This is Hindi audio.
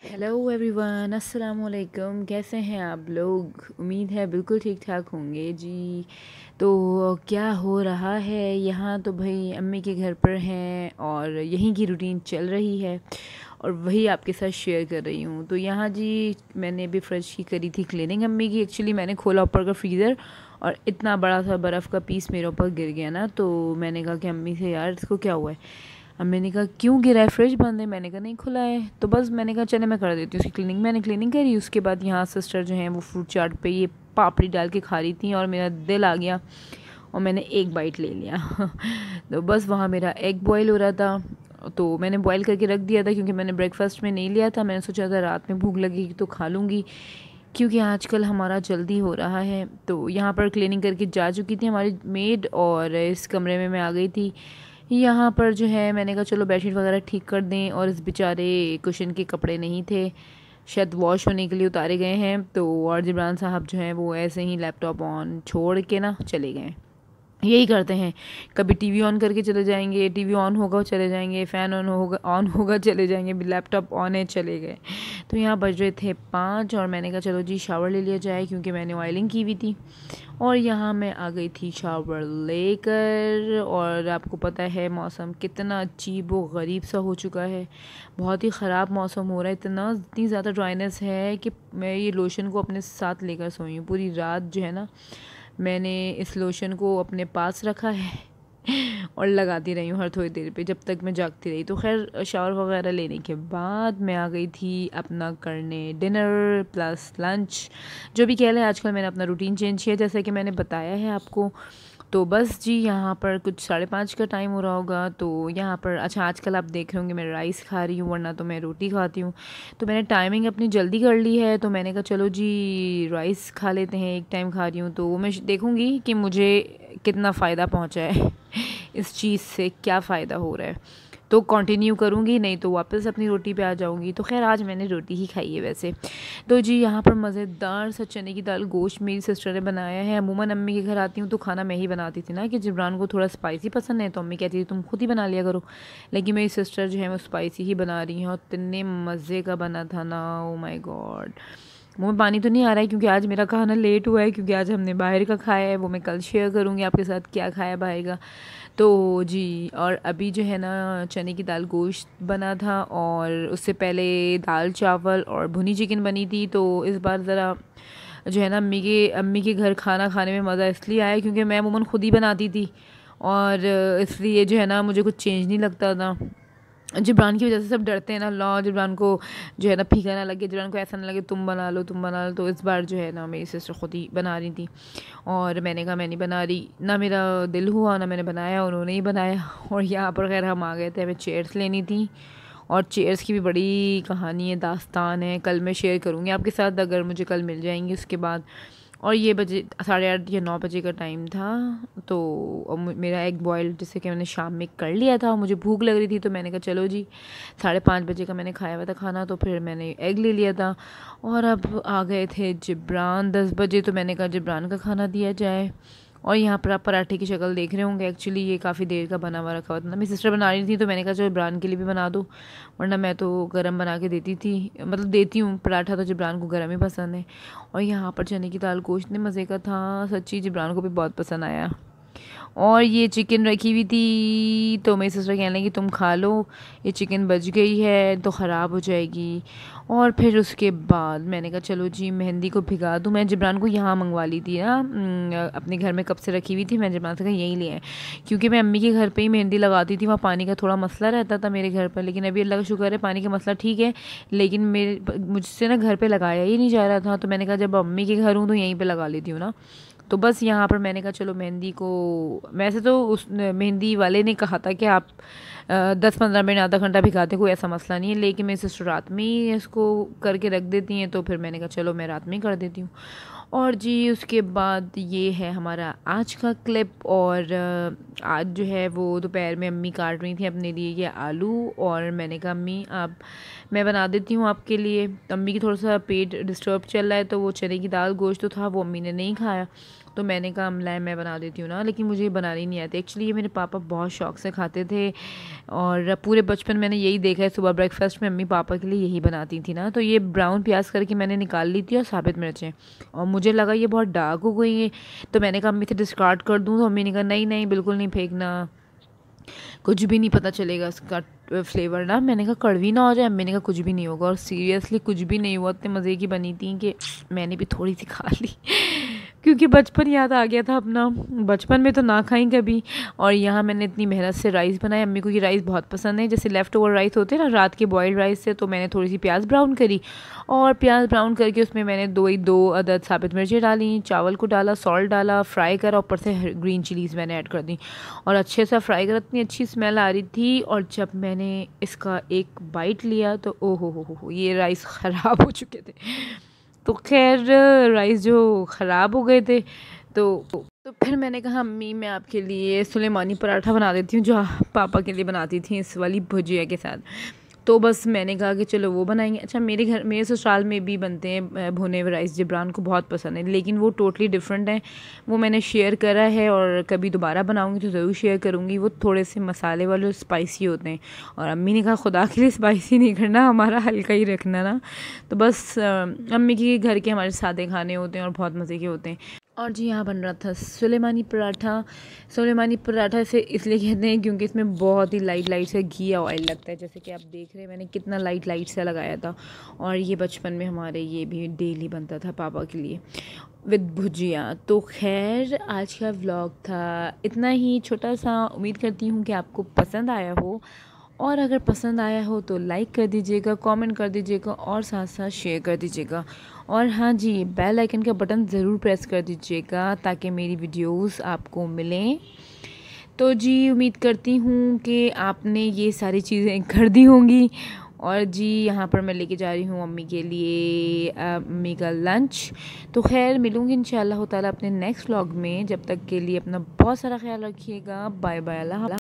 हेलो एवरीवन, अस्सलाम वालेकुम। कैसे हैं आप लोग? उम्मीद है बिल्कुल ठीक ठाक होंगे जी। तो क्या हो रहा है यहाँ? तो भाई अम्मी के घर पर हैं और यहीं की रूटीन चल रही है और वही आपके साथ शेयर कर रही हूँ। तो यहाँ जी मैंने अभी फ्रिज की करी थी क्लीनिंग अम्मी की। एक्चुअली मैंने खोला ऊपर का फ्रीज़र और इतना बड़ा सा बर्फ़ का पीस मेरे ऊपर गिर गया ना। तो मैंने कहा कि अम्मी से, यार इसको क्या हुआ है? अम्मी ने कहा क्यों गिरा है? फ्रिज बंद है। मैंने कहा नहीं खुला है। तो बस मैंने कहा चले मैं कर देती हूँ उसकी क्लीनिंग। मैंने क्लीनिंग करी। उसके बाद यहाँ सिस्टर जो है वो फ्रूट चाट पे ये पापड़ी डाल के खा रही थी और मेरा दिल आ गया और मैंने एक बाइट ले लिया। तो बस वहाँ मेरा एग बॉयल हो रहा था तो मैंने बॉयल करके रख दिया था क्योंकि मैंने ब्रेकफास्ट में नहीं लिया था। मैंने सोचा था रात में भूख लगेगी तो खा लूँगी, क्योंकि आजकल हमारा जल्दी हो रहा है। तो यहाँ पर क्लीनिंग करके जा चुकी थी हमारी मेड और इस कमरे में मैं आ गई थी। यहाँ पर जो है मैंने कहा चलो बेडशीट वगैरह ठीक कर दें, और इस बेचारे कुशन के कपड़े नहीं थे, शायद वॉश होने के लिए उतारे गए हैं। तो और जिब्रान साहब जो हैं वो ऐसे ही लैपटॉप ऑन छोड़ के ना चले गए। यही करते हैं, कभी टीवी ऑन करके चले जाएंगे, टीवी ऑन होगा चले जाएंगे, फ़ैन ऑन होगा चले जाएंगे, लैपटॉप ऑन है चले गए। तो यहाँ बज रहे थे 5 और मैंने कहा चलो जी शावर ले लिया जाए क्योंकि मैंने ऑयलिंग की हुई थी। और यहाँ मैं आ गई थी शावर लेकर। और आपको पता है मौसम कितना अजीब व गरीब सा हो चुका है, बहुत ही ख़राब मौसम हो रहा है। इतनी ज़्यादा ड्राइनेस है कि मैं ये लोशन को अपने साथ लेकर सोई हूँ पूरी रात। जो है ना, मैंने इस लोशन को अपने पास रखा है और लगाती रही हूँ हर थोड़ी देर पे जब तक मैं जागती रही। तो खैर शावर वगैरह लेने के बाद मैं आ गई थी अपना करने डिनर प्लस लंच, जो भी कह लें। आजकल मैंने अपना रूटीन चेंज किया जैसे कि मैंने बताया है आपको। तो बस जी यहाँ पर कुछ 5:30 का टाइम हो रहा होगा। तो यहाँ पर अच्छा आजकल आप देख रहे होंगे मैं राइस खा रही हूँ, वरना तो मैं रोटी खाती हूँ। तो मैंने टाइमिंग अपनी जल्दी कर ली है, तो मैंने कहा चलो जी राइस खा लेते हैं। एक टाइम खा रही हूँ तो मैं देखूँगी कि मुझे कितना फ़ायदा पहुँचा है इस चीज़ से, क्या फ़ायदा हो रहा है। तो कंटिन्यू करूँगी, नहीं तो वापस अपनी रोटी पे आ जाऊँगी। तो खैर आज मैंने रोटी ही खाई है वैसे। तो जी यहाँ पर मज़ेदार सा चने की दाल गोश्त मेरी सिस्टर ने बनाया है। अमूमन अम्मी के घर आती हूँ तो खाना मैं ही बनाती थी ना, कि जिब्रान को थोड़ा स्पाइसी पसंद है तो अम्मी कहती थी तुम खुद ही बना लिया करो। लेकिन मेरी सिस्टर जो है वो स्पाइसी ही बना रही हैं और इतने मज़े का बना था ना, ओ माय गॉड। मुँह में पानी तो नहीं आ रहा है क्योंकि आज मेरा खाना लेट हुआ है, क्योंकि आज हमने बाहर का खाया है। वो मैं कल शेयर करूँगी आपके साथ क्या खाया बाहर का। तो जी और अभी जो है ना चने की दाल गोश्त बना था और उससे पहले दाल चावल और भुनी चिकन बनी थी। तो इस बार ज़रा जो है ना अम्मी के घर खाना खाने में मज़ा इसलिए आया क्योंकि मैं अमूमन खुद ही बनाती थी, और इसलिए जो है ना मुझे कुछ चेंज नहीं लगता था। जिब्रान की वजह से सब डरते हैं ना, लॉ जिब्रान को जो है ना फीका ना लगे, जिब्रान को ऐसा ना लगे तुम बना लो तुम बना लो। तो इस बार जो है ना मेरी सिस्टर खुद ही बना रही थी और मैंने कहा मैं नहीं बना रही, ना मेरा दिल हुआ ना मैंने बनाया, उन्होंने ही बनाया। और यहाँ पर खैर हम आ गए थे, हमें चेयर्स लेनी थी और चेयर्स की भी बड़ी कहानी है, दास्तान है। कल मैं शेयर करूँगी आपके साथ अगर मुझे कल मिल जाएंगी उसके बाद। और ये बजे 8:30 या 9 बजे का टाइम था। तो मेरा एग बॉयल जैसे कि मैंने शाम में कर लिया था, मुझे भूख लग रही थी तो मैंने कहा चलो जी 5:30 बजे का मैंने खाया हुआ था खाना, तो फिर मैंने एग ले लिया था। और अब आ गए थे जिब्रान 10 बजे, तो मैंने कहा जिब्रान का खाना दिया जाए। और यहाँ पर आप पराठे की शक्ल देख रहे होंगे, एक्चुअली ये काफ़ी देर का बना हुआ रखा हुआ था ना, मेरी सिस्टर बना रही थी तो मैंने कहा चलो जिब्रान के लिए भी बना दो, वरना मैं तो गरम बना के देती थी, मतलब देती हूँ पराठा, तो जिब्रान को गरम ही पसंद है। और यहाँ पर चने की दाल गोश्त ने मज़े का था, सच्ची जिब्रान को भी बहुत पसंद आया। और ये चिकन रखी हुई थी तो मेरी सिस्टर कहने लगी तुम खा लो, ये चिकन बच गई है तो ख़राब हो जाएगी। और फिर उसके बाद मैंने कहा चलो जी मेहंदी को भिगा दूँ। मैं जिब्रान को यहाँ मंगवा ली थी ना, अपने घर में कब से रखी हुई थी, मैं जिब्रान से कहा यहीं ले आए, क्योंकि मैं अम्मी के घर पे ही मेहंदी लगाती थी, वहाँ पानी का थोड़ा मसला रहता था मेरे घर पर। लेकिन अभी अल्लाह का शुक्र है पानी का मसला ठीक है, लेकिन मुझसे ना घर पर लगाया ही नहीं जा रहा था। तो मैंने कहा जब अम्मी के घर हूँ तो यहीं पर लगा लेती हूँ ना। तो बस यहाँ पर मैंने कहा चलो मेहंदी को, वैसे तो उस मेहंदी वाले ने कहा था कि आप 10-15 मिनट आधा घंटा भिगाते, कोई ऐसा मसला नहीं है, लेकिन मेरी सिस्टर रात में ही इसको करके रख देती हैं, तो फिर मैंने कहा चलो मैं रात में ही कर देती हूँ। और जी उसके बाद ये है हमारा आज का क्लिप। और आज जो है वो दोपहर में अम्मी काट रही थी अपने लिए ये आलू, और मैंने कहा अम्मी आप, मैं बना देती हूँ आपके लिए। अम्मी की थोड़ा सा पेट डिस्टर्ब चल रहा है तो वो चने की दाल गोश्त तो था वो अम्मी ने नहीं खाया, तो मैंने कहा लाए मैं बना देती हूँ ना, लेकिन मुझे बनानी नहीं आती। एक्चुअली ये मेरे पापा बहुत शौक से खाते थे और पूरे बचपन मैंने यही देखा है, सुबह ब्रेकफास्ट में अम्मी पापा के लिए यही बनाती थी ना। तो ये ब्राउन प्याज करके मैंने निकाल ली थी और साबित मिर्चें, और मुझे लगा ये बहुत डार्क हो गई है, तो मैंने कहा अम्मी से डिस्कार्ड कर दूँ, तो अम्मी ने कहा नहीं नहीं बिल्कुल नहीं फेंकना, कुछ भी नहीं पता चलेगा इसका फ्लेवर ना। मैंने कहा कड़वी ना हो जाए, मैंने कहा कुछ भी नहीं होगा, और सीरियसली कुछ भी नहीं हुआ। इतने मज़े की बनी थी कि मैंने भी थोड़ी सी खा ली क्योंकि बचपन याद आ गया था अपना, बचपन में तो ना खाई कभी। और यहाँ मैंने इतनी मेहनत से राइस बनाया, अम्मी को ये राइस बहुत पसंद है, जैसे लेफ़्ट ओवर राइस होते हैं ना रात के बॉयल्ड राइस से। तो मैंने थोड़ी सी प्याज ब्राउन करी, और प्याज ब्राउन करके उसमें मैंने दो अदद साबित मिर्ची डाली, चावल को डाला, सॉल्ट डाला, फ्राई करा, ऊपर से ग्रीन चिलीज़ मैंने ऐड कर दी और अच्छे से फ्राई करा। इतनी अच्छी स्मेल आ रही थी, और जब मैंने इसका एक बाइट लिया तो ओ हो ये राइस ख़राब हो चुके थे। तो खैर राइस जो ख़राब हो गए थे, तो फिर मैंने कहा अम्मी मैं आपके लिए सुलेमानी पराठा बना देती हूँ, जो पापा के लिए बनाती थी इस वाली भुजिया के साथ। तो बस मैंने कहा कि चलो वो बनाएंगे। अच्छा मेरे ससुराल में भी बनते हैं भुने हुए राइस, जिब्रान को बहुत पसंद है, लेकिन वो टोटली डिफरेंट है। वो मैंने शेयर करा है और कभी दोबारा बनाऊंगी तो ज़रूर शेयर करूंगी। वो थोड़े से मसाले वाले स्पाइसी होते हैं, और अम्मी ने कहा खुदा के लिए स्पाइसी नहीं करना, हमारा हल्का ही रखना ना। तो बस अम्मी के घर के हमारे सादे खाने होते हैं और बहुत मज़े के होते हैं। और जी यहाँ बन रहा था सुलेमानी पराठा। सुलेमानी पराठा से इसलिए कहते हैं क्योंकि इसमें बहुत ही लाइट से घी या ऑयल लगता है, जैसे कि आप देख रहे हैं मैंने कितना लाइट से लगाया था। और ये बचपन में हमारे ये भी डेली बनता था पापा के लिए विद भुजिया। तो खैर आज का व्लॉग था इतना ही छोटा सा, उम्मीद करती हूँ कि आपको पसंद आया हो, और अगर पसंद आया हो तो लाइक कर दीजिएगा, कमेंट कर दीजिएगा, और साथ साथ शेयर कर दीजिएगा। और हाँ जी, बेल आइकन का बटन ज़रूर प्रेस कर दीजिएगा ताकि मेरी वीडियोस आपको मिलें। तो जी उम्मीद करती हूँ कि आपने ये सारी चीज़ें कर दी होंगी। और जी यहाँ पर मैं लेके जा रही हूँ अम्मी के लिए अम्मी का लंच। तो खैर मिलूँगी इंशाल्लाह ताला अपने नेक्स्ट व्लॉग में। जब तक के लिए अपना बहुत सारा ख्याल रखिएगा। बाय बाय, अल्लाह।